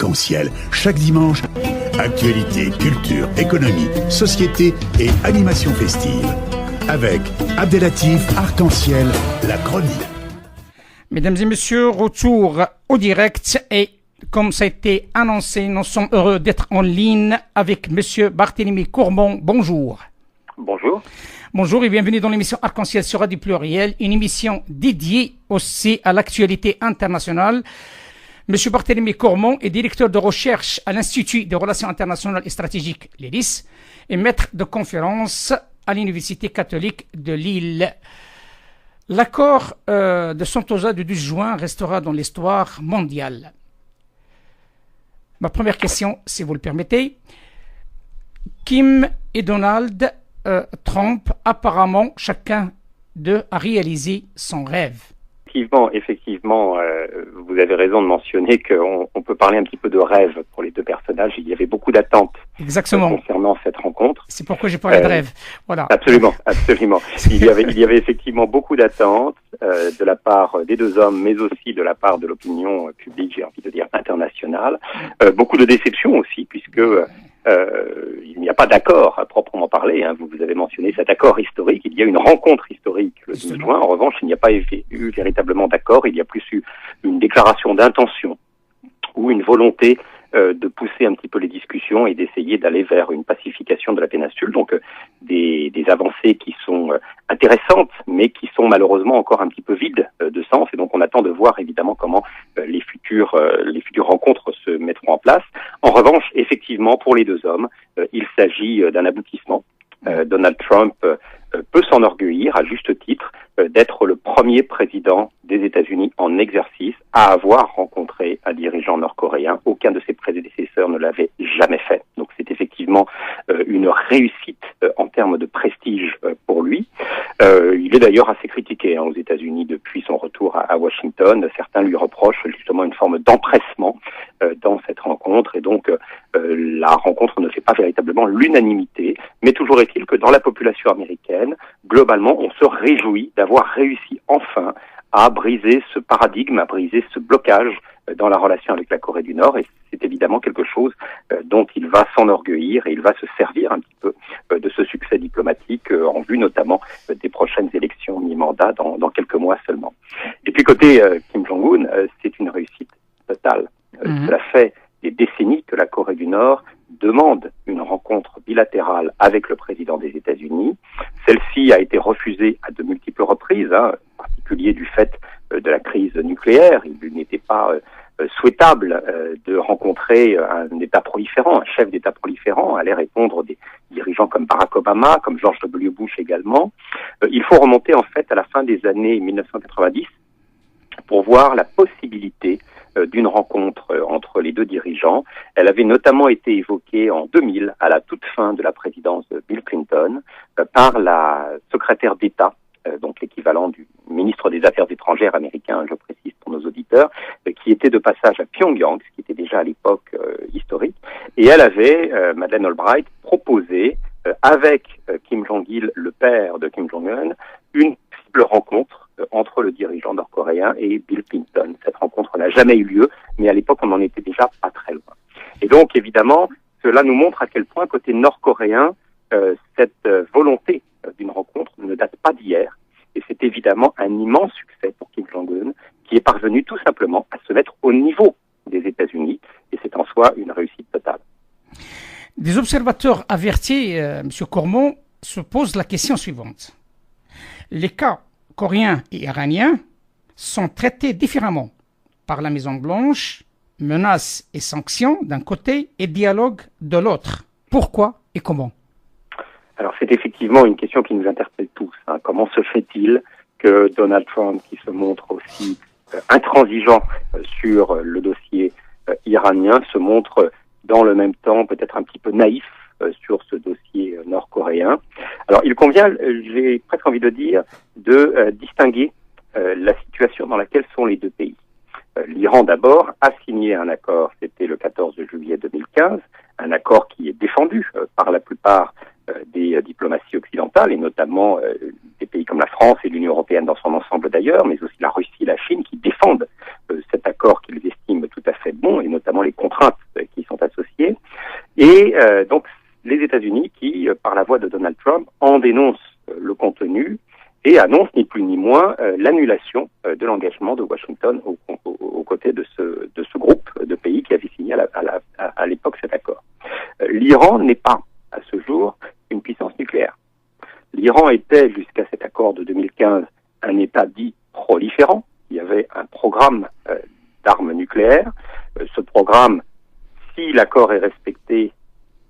Arc-en-Ciel, chaque dimanche. Actualité, culture, économie, société et animation festive. Avec Abdelatif Arc-en-Ciel, la chronique. Mesdames et messieurs, retour au direct et comme ça a été annoncé, nous sommes heureux d'être en ligne avec monsieur Barthélemy Courmont. Bonjour. Bonjour. Bonjour et bienvenue dans l'émission Arc-en-Ciel sur Radio Pluriel, une émission dédiée aussi à l'actualité internationale. Monsieur Barthélemy Courmont est directeur de recherche à l'Institut des Relations internationales et stratégiques, l'IRIS, et maître de conférence à l'Université catholique de Lille. L'accord de Sentosa du 12 juin restera dans l'histoire mondiale. Ma première question, si vous le permettez. Kim et Donald Trump, apparemment, chacun d'eux a réalisé son rêve. Effectivement, vous avez raison de mentionner qu'on peut parler un petit peu de rêve pour les deux personnages. Il y avait beaucoup d'attentes concernant cette rencontre. C'est pourquoi j'ai parlé de rêve. Voilà. Absolument. Il y avait effectivement beaucoup d'attentes de la part des deux hommes, mais aussi de la part de l'opinion publique, j'ai envie de dire internationale. Beaucoup de déceptions aussi, puisque il n'y a pas d'accord à proprement parler. Hein. Vous avez mentionné cet accord historique. Il y a une rencontre historique le 12 juin. En revanche, il n'y a pas eu véritablement d'accord. Il y a plus eu une déclaration d'intention ou une volonté de pousser un petit peu les discussions et d'essayer d'aller vers une pacification de la péninsule. Donc des avancées qui sont intéressantes, mais qui sont malheureusement encore un petit peu vides de sens. Et donc on attend de voir évidemment comment les futures rencontres se mettront en place. En revanche, effectivement, pour les deux hommes, il s'agit d'un aboutissement. Donald Trump peut s'enorgueillir, à juste titre, d'être le premier président des États-Unis en exercice à avoir rencontré un dirigeant nord-coréen. Aucun de ses prédécesseurs ne l'avait jamais fait. Donc c'est effectivement une réussite en termes de prestige pour lui. Il est d'ailleurs assez critiqué aux États-Unis depuis son retour à Washington. Certains lui reprochent justement une forme d'empressement dans cette rencontre et donc la rencontre ne fait pas véritablement l'unanimité. Mais toujours est-il que dans la population américaine, globalement, on se réjouit d'avoir réussi enfin à briser ce paradigme, à briser ce blocage dans la relation avec la Corée du Nord. Et c'est évidemment quelque chose dont il va s'enorgueillir et il va se servir un petit peu de ce succès diplomatique en vue notamment des prochaines élections mi-mandat dans quelques mois seulement. Et puis côté Kim Jong-un, c'est une réussite totale. Cela fait des décennies que la Corée du Nord demande une rencontre bilatérale avec le président des États-Unis. Celle-ci a été refusée à de multiples reprises, en particulier du fait de la crise nucléaire. Il n'était pas souhaitable de rencontrer un État proliférant, un chef d'État proliférant. Allait répondre des dirigeants comme Barack Obama, comme George W. Bush également. Il faut remonter en fait à la fin des années 1990 pour voir la possibilité d'une rencontre entre les deux dirigeants. Elle avait notamment été évoquée en 2000, à la toute fin de la présidence de Bill Clinton, par la secrétaire d'État, donc l'équivalent du ministre des Affaires étrangères américain, je précise pour nos auditeurs, qui était de passage à Pyongyang, ce qui était déjà à l'époque historique. Et elle avait, Madeleine Albright, proposé, avec Kim Jong-il, le père de Kim Jong-un, une possible rencontre entre le dirigeant nord-coréen et Bill Clinton. Cette rencontre n'a jamais eu lieu, mais à l'époque, on n'en était déjà pas très loin. Et donc, évidemment, cela nous montre à quel point, côté nord-coréen, cette volonté d'une rencontre ne date pas d'hier. Et c'est évidemment un immense succès pour Kim Jong-un, qui est parvenu tout simplement à se mettre au niveau des États-Unis. Et c'est en soi une réussite totale. Des observateurs avertis, M. Courmont, se posent la question suivante. Les cas coréens et iraniens sont traités différemment par la Maison-Blanche, menaces et sanctions d'un côté et dialogue de l'autre. Pourquoi et comment? Alors c'est effectivement une question qui nous interpelle tous. Comment se fait-il que Donald Trump, qui se montre aussi intransigeant sur le dossier iranien, se montre dans le même temps peut-être un petit peu naïf sur ce dossier nord-coréen. Alors il convient, j'ai presque envie de dire, de distinguer la situation dans laquelle sont les deux pays. L'Iran d'abord a signé un accord, c'était le 14 juillet 2015, un accord qui est défendu par la plupart des diplomaties occidentales et notamment des pays comme la France et l'Union européenne dans son ensemble d'ailleurs, mais aussi la Russie et la Chine qui défendent cet accord qu'ils estiment estime tout à fait bon, et notamment les contraintes qui sont associées. Et donc les États-Unis qui, par la voix de Donald Trump, en dénoncent le contenu et annoncent ni plus ni moins l'annulation de l'engagement de Washington aux côtés de ce groupe de pays qui avait signé à l'époque cet accord. L'Iran n'est pas, à ce jour, une puissance nucléaire. L'Iran était, jusqu'à cet accord de 2015, un État dit proliférant. Il y avait un programme d'armes nucléaires. Ce programme, si l'accord est respecté,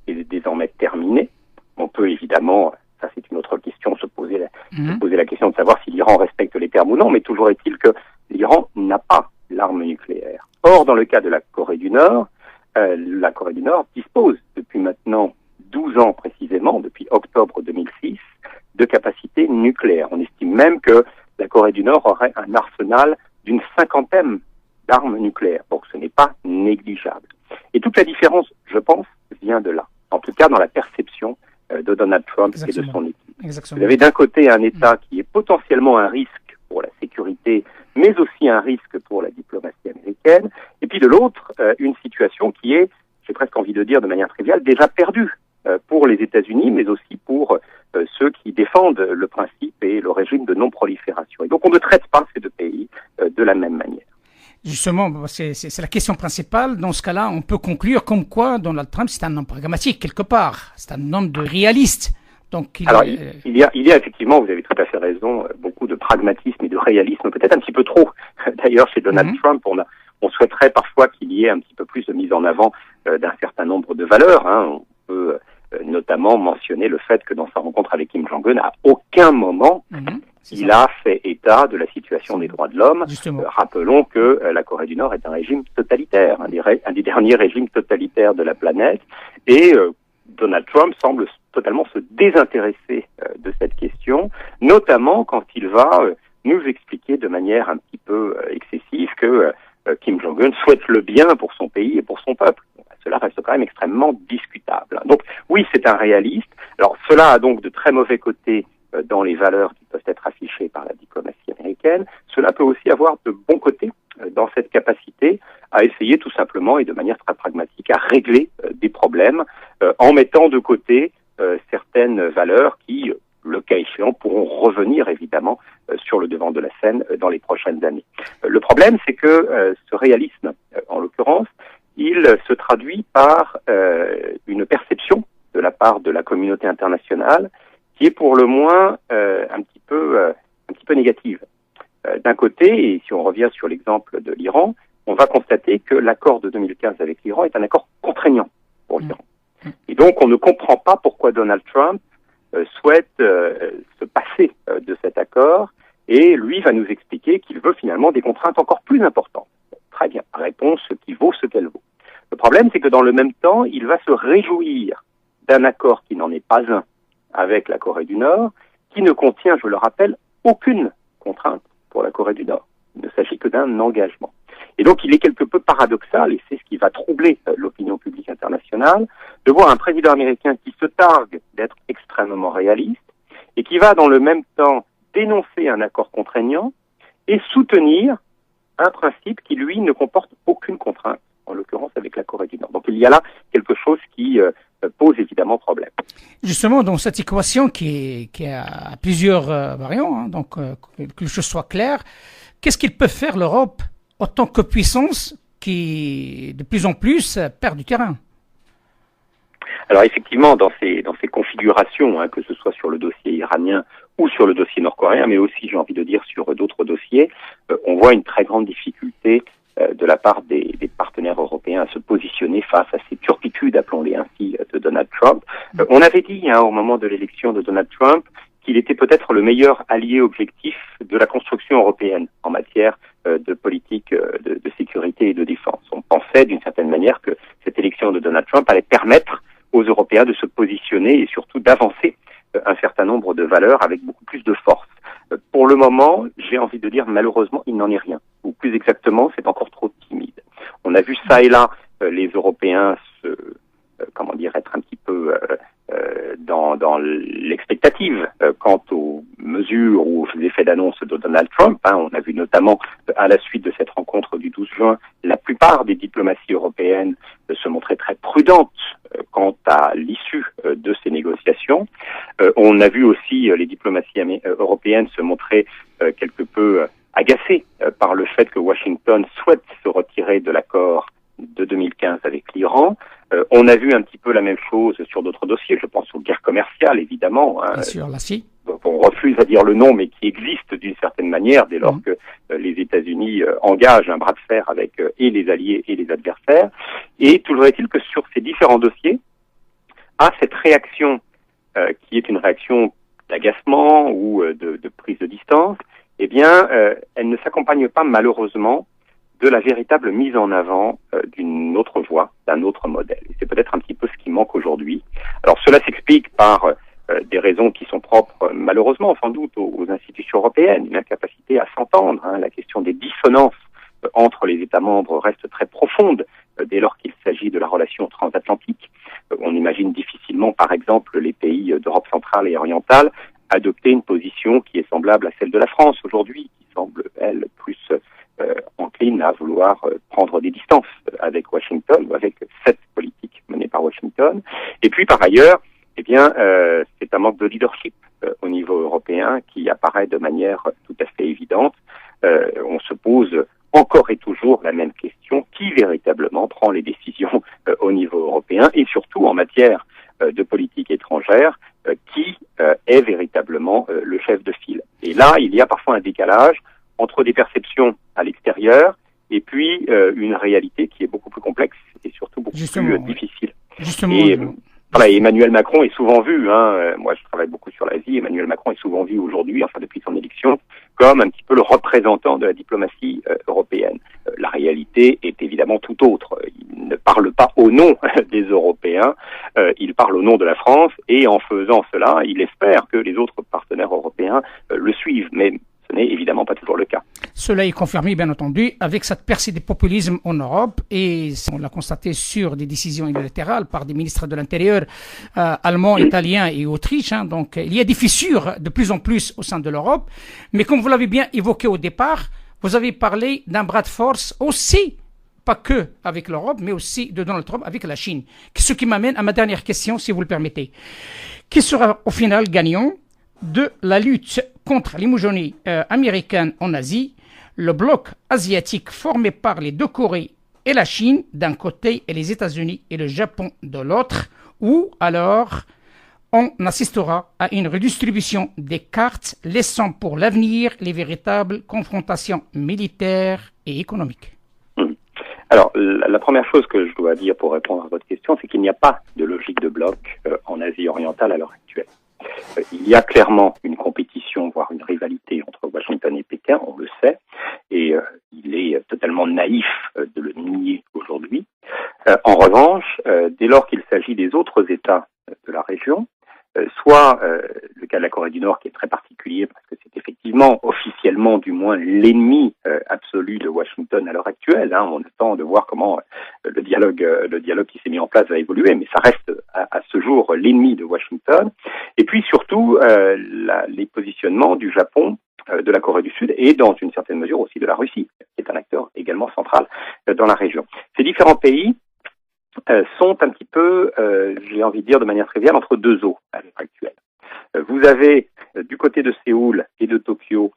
est désormais terminé. On peut évidemment, ça c'est une autre question, se poser la question de savoir si l'Iran respecte les termes ou non, mais toujours est-il que l'Iran n'a pas l'arme nucléaire. Or, dans le cas de la Corée du Nord dispose depuis maintenant 12 ans précisément, depuis octobre 2006, de capacités nucléaires. On estime même que la Corée du Nord aurait un arsenal d'une 50aine d'armes nucléaires. Donc ce n'est pas négligeable. Et toute la différence, je pense, vient de là. En tout cas, dans la perception de Donald Trump et de son équipe. Exactement. Vous avez d'un côté un État qui est potentiellement un risque pour la sécurité, mais aussi un risque pour la diplomatie américaine. Et puis de l'autre, une situation qui est, j'ai presque envie de dire de manière triviale, déjà perdue pour les États-Unis, mais aussi pour ceux qui défendent le principe et le régime de non-prolifération. Et donc on ne traite pas ces deux pays de la même manière. Justement, c'est la question principale. Dans ce cas-là, on peut conclure comme quoi Donald Trump, c'est un homme pragmatique, quelque part. C'est un homme de réaliste. Donc, il y a effectivement, vous avez tout à fait raison, beaucoup de pragmatisme et de réalisme, peut-être un petit peu trop. D'ailleurs, chez Donald Trump, on souhaiterait parfois qu'il y ait un petit peu plus de mise en avant d'un certain nombre de valeurs. On peut notamment mentionner le fait que dans sa rencontre avec Kim Jong-un, à aucun moment, il a fait état de la situation des droits de l'homme. Rappelons que la Corée du Nord est un régime totalitaire, un des derniers régimes totalitaires de la planète, et Donald Trump semble totalement se désintéresser de cette question, notamment quand il va nous expliquer de manière un petit peu excessive que Kim Jong-un souhaite le bien pour son pays et pour son peuple. Cela reste quand même extrêmement discutable. Donc oui, c'est un réaliste. Alors cela a donc de très mauvais côtés dans les valeurs qui peuvent être affichées par la diplomatie américaine. Cela peut aussi avoir de bons côtés dans cette capacité à essayer tout simplement et de manière très pragmatique à régler des problèmes en mettant de côté certaines valeurs qui, le cas échéant, pourront revenir évidemment sur le devant de la scène dans les prochaines années. Le problème, c'est que ce réalisme, en l'occurrence, il se traduit par une perception de la part de la communauté internationale qui est pour le moins un petit peu négative. D'un côté, et si on revient sur l'exemple de l'Iran, on va constater que l'accord de 2015 avec l'Iran est un accord contraignant pour l'Iran. Et donc, on ne comprend pas pourquoi Donald Trump souhaite se passer de cet accord, et lui va nous expliquer qu'il veut finalement des contraintes encore plus importantes. Très bien, réponse qui vaut ce qu'elle vaut. Le problème, c'est que dans le même temps, il va se réjouir d'un accord qui n'en est pas un avec la Corée du Nord, qui ne contient, je le rappelle, aucune contrainte pour la Corée du Nord. Il ne s'agit que d'un engagement. Et donc, il est quelque peu paradoxal, et c'est ce qui va troubler l'opinion publique internationale, de voir un président américain qui se targue d'être extrêmement réaliste et qui va dans le même temps dénoncer un accord contraignant et soutenir un principe qui, lui, ne comporte aucune contrainte, en l'occurrence avec la Corée du Nord. Donc, il y a là quelque chose qui pose évidemment problème. Justement, dans cette équation qui a plusieurs variants, donc que les choses soient claires, qu'est-ce qu'il peut faire l'Europe en tant que puissance qui, de plus en plus, perd du terrain? Alors effectivement, dans ces configurations, que ce soit sur le dossier iranien ou sur le dossier nord-coréen, mais aussi, j'ai envie de dire, sur d'autres dossiers, on voit une très grande difficulté de la part des partenaires européens à se positionner face à ces turpitudes, appelons-les ainsi, de Donald Trump. On avait dit au moment de l'élection de Donald Trump qu'il était peut-être le meilleur allié objectif de la construction européenne en matière de politique de sécurité et de défense. On pensait d'une certaine manière que cette élection de Donald Trump allait permettre aux Européens de se positionner et surtout d'avancer un certain nombre de valeurs avec beaucoup plus de force. Pour le moment, j'ai envie de dire malheureusement, il n'en est rien. Ou plus exactement, c'est encore trop timide. On a vu ça et là les Européens être un petit peu dans l'expectative quant aux mesure ou aux effets d'annonce de Donald Trump. On a vu notamment, à la suite de cette rencontre du 12 juin, la plupart des diplomaties européennes se montrer très prudentes quant à l'issue de ces négociations. On a vu aussi les diplomaties européennes se montrer quelque peu agacées par le fait que Washington souhaite se retirer de l'accord de 2015 avec l'Iran. On a vu un petit peu la même chose sur d'autres dossiers. Je pense aux guerres commerciales, évidemment. Bien sûr, là, si. On refuse à dire le nom, mais qui existe d'une certaine manière dès lors que les États-Unis engagent un bras de fer avec et les alliés et les adversaires. Et toujours est-il que sur ces différents dossiers, à cette réaction qui est une réaction d'agacement ou de prise de distance, eh bien, elle ne s'accompagne pas malheureusement de la véritable mise en avant d'une autre voie, d'un autre modèle. Et c'est peut-être un petit peu ce qui manque aujourd'hui. Alors cela s'explique par des raisons qui sont propres, malheureusement, sans doute, aux institutions européennes, une incapacité à s'entendre. La question des dissonances entre les États membres reste très profonde dès lors qu'il s'agit de la relation transatlantique. On imagine difficilement, par exemple, les pays d'Europe centrale et orientale adopter une position qui est semblable à celle de la France aujourd'hui, qui semble, elle, plus encline à vouloir prendre des distances avec Washington ou avec cette politique menée par Washington. Et puis, par ailleurs, eh bien, c'est un manque de leadership au niveau européen qui apparaît de manière tout à fait évidente. On se pose encore et toujours la même question, qui véritablement prend les décisions au niveau européen et surtout en matière de politique étrangère, qui est véritablement le chef de file. Et là, il y a parfois un décalage entre des perceptions à l'extérieur et puis une réalité qui est beaucoup plus complexe et surtout beaucoup plus difficile. Justement. Et, voilà, Emmanuel Macron est souvent vu, moi je travaille beaucoup sur l'Asie, Emmanuel Macron est souvent vu aujourd'hui, enfin depuis son élection, comme un petit peu le représentant de la diplomatie européenne. La réalité est évidemment tout autre. Il ne parle pas au nom des Européens, il parle au nom de la France et en faisant cela, il espère que les autres partenaires européens le suivent. Mais ce n'est évidemment pas toujours le cas. Cela est confirmé, bien entendu, avec cette percée du populisme en Europe et on l'a constaté sur des décisions unilatérales par des ministres de l'Intérieur allemands, italiens et autriches. Donc, il y a des fissures de plus en plus au sein de l'Europe. Mais comme vous l'avez bien évoqué au départ, vous avez parlé d'un bras de force aussi, pas que avec l'Europe, mais aussi de Donald Trump avec la Chine. Ce qui m'amène à ma dernière question, si vous le permettez. Qui sera au final gagnant de la lutte contre l'hégémonie américaine en Asie, le bloc asiatique formé par les deux Corées et la Chine d'un côté et les États-Unis et le Japon de l'autre, ou alors on assistera à une redistribution des cartes, laissant pour l'avenir les véritables confrontations militaires et économiques. Alors, la première chose que je dois dire pour répondre à votre question, c'est qu'il n'y a pas de logique de bloc en Asie orientale à l'heure actuelle. Il y a clairement une compétition, voire une rivalité entre Washington et Pékin, on le sait, et il est totalement naïf de le nier aujourd'hui. En revanche, dès lors qu'il s'agit des autres États de la région, soit le cas de la Corée du Nord qui est très particulier parce que c'est effectivement officiellement du moins l'ennemi absolu de Washington à l'heure actuelle. On attend de voir comment le dialogue qui s'est mis en place va évoluer, mais ça reste à ce jour l'ennemi de Washington. Et puis surtout les positionnements du Japon, de la Corée du Sud et dans une certaine mesure aussi de la Russie, qui est un acteur également central dans la région. Ces différents pays sont un petit peu, j'ai envie de dire de manière triviale, entre deux eaux à l'heure actuelle. Vous avez du côté de Séoul et de Tokyo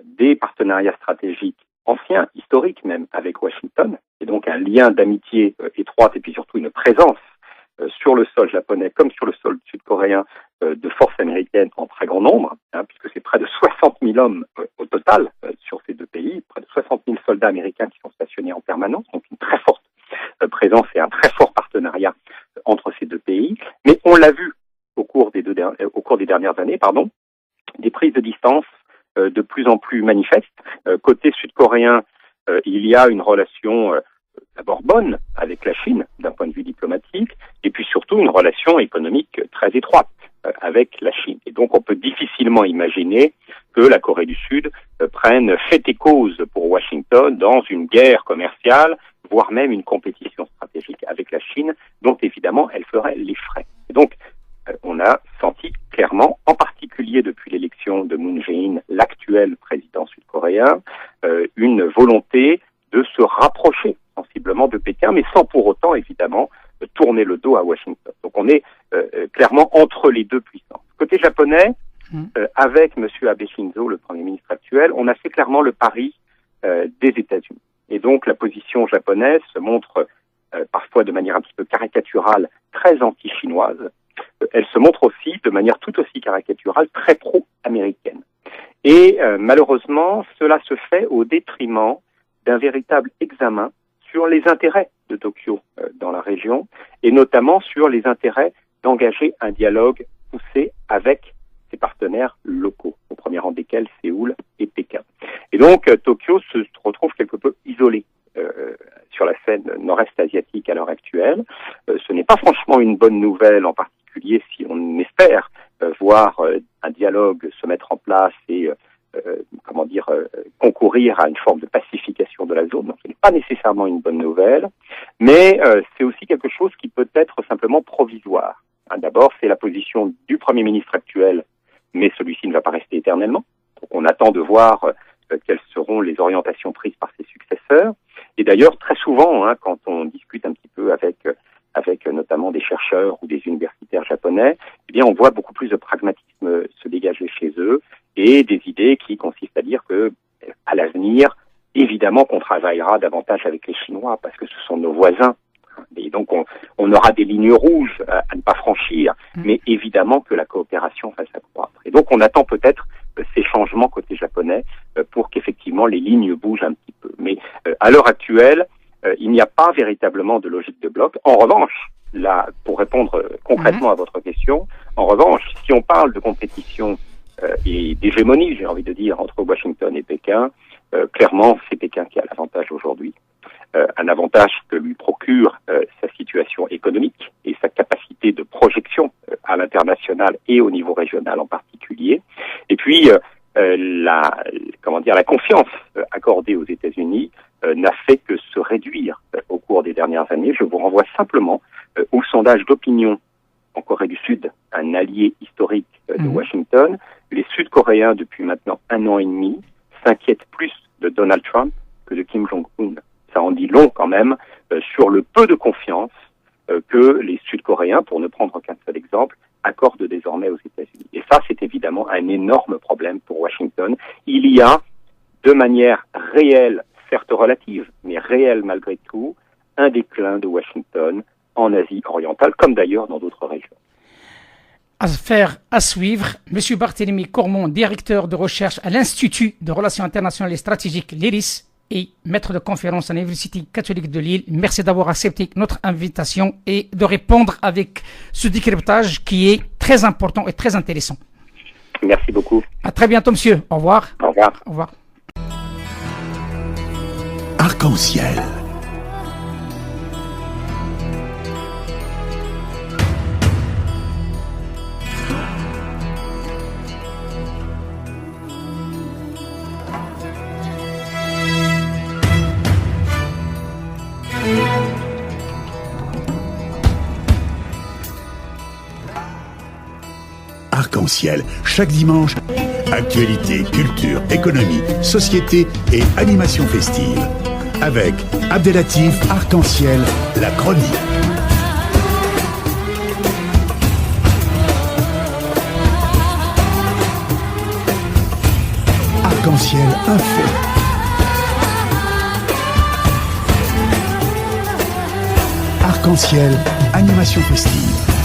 des partenariats stratégiques anciens, historiques même, avec Washington, et donc un lien d'amitié étroite et puis surtout une présence sur le sol japonais comme sur le sol sud-coréen de forces américaines en très grand nombre, puisque c'est près de 60 000 hommes au total sur ces deux pays, près de 60 000 soldats américains qui sont stationnés en permanence, donc une très forte présence et un très fort partenariat entre ces deux pays. Mais on l'a vu au cours des dernières années, des prises de distance de plus en plus manifestes. Côté sud-coréen, il y a une relation d'abord bonne avec la Chine d'un point de vue diplomatique, et puis surtout une relation économique très étroite avec la Chine. Et donc on peut difficilement imaginer que la Corée du Sud prenne fait et cause pour Washington dans une guerre commerciale, voire même une compétition stratégique avec la Chine, dont évidemment elle ferait les frais. Et donc, on a senti clairement, en particulier depuis l'élection de Moon Jae-in, l'actuel président sud-coréen, une volonté de se rapprocher sensiblement de Pékin, mais sans pour autant, évidemment, tourner le dos à Washington. Donc on est clairement entre les deux puissances. Côté japonais, avec M. Abe Shinzo, le Premier ministre actuel, on a fait clairement le pari des États-Unis. Et donc la position japonaise se montre parfois de manière un petit peu caricaturale, très anti-chinoise. Elle se montre aussi de manière tout aussi caricaturale, très pro-américaine. Et malheureusement, cela se fait au détriment d'un véritable examen sur les intérêts de Tokyo dans la région, et notamment sur les intérêts d'engager un dialogue poussé avec ses partenaires locaux, au premier rang desquels Séoul et Pékin. Et donc, Tokyo se retrouve quelque peu isolé sur la scène nord-est asiatique à l'heure actuelle. Ce n'est pas franchement une bonne nouvelle, en particulier si on espère voir un dialogue se mettre en place et concourir à une forme de pacification de la zone. Donc, ce n'est pas nécessairement une bonne nouvelle, mais c'est aussi quelque chose qui peut être simplement provisoire. D'abord, c'est la position du Premier ministre actuel, mais celui-ci ne va pas rester éternellement. Donc, on attend de voir quelles seront les orientations prises par ses successeurs. Et d'ailleurs, très souvent, quand on discute un petit peu avec notamment des chercheurs ou des universitaires japonais, eh bien, on voit beaucoup plus de pragmatisme se dégager chez eux et des idées qui consistent à dire que, à l'avenir, évidemment qu'on travaillera davantage avec les Chinois parce que ce sont nos voisins. Et donc, on aura des lignes rouges à ne pas franchir, mais évidemment que la coopération va s'accroître. Et donc, on attend peut-être ces changements côté japonais pour qu'effectivement les lignes bougent un petit peu. Mais à l'heure actuelle, il n'y a pas véritablement de logique de bloc. En revanche, là, pour répondre concrètement à votre question, en revanche, si on parle de compétition et d'hégémonie, j'ai envie de dire, entre Washington et Pékin, clairement, c'est Pékin qui a l'avantage aujourd'hui. Un avantage que lui procure sa situation économique et sa capacité de projection à l'international et au niveau régional en particulier. Et puis la confiance accordée aux États-Unis n'a fait que se réduire au cours des dernières années. Je vous renvoie simplement au sondage d'opinion en Corée du Sud, un allié historique de Washington. Les Sud-Coréens, depuis maintenant 1 an et demi, s'inquiètent plus de Donald Trump que de Kim Jong-un. Ça en dit long quand même sur le peu de confiance que les Sud-Coréens, pour ne prendre qu'un seul exemple, accordent désormais aux États-Unis. Et ça, c'est évidemment un énorme problème pour Washington. Il y a, de manière réelle, certes relative, mais réelle malgré tout, un déclin de Washington en Asie orientale, comme d'ailleurs dans d'autres régions. Affaire à suivre. Monsieur Barthélemy Cormon, directeur de recherche à l'Institut de Relations internationales et stratégiques, l'IRIS, et maître de conférence à l'Université catholique de Lille. Merci d'avoir accepté notre invitation et de répondre avec ce décryptage qui est très important et très intéressant. Merci beaucoup. À très bientôt, monsieur. Au revoir. Au revoir. Au revoir. Arc-en-ciel. Arc-en-ciel, chaque dimanche, actualité, culture, économie, société et animation festive. Avec Abdelatif Arc-en-ciel, la chronique. Arc-en-ciel info. Arc-en-ciel, animation festive.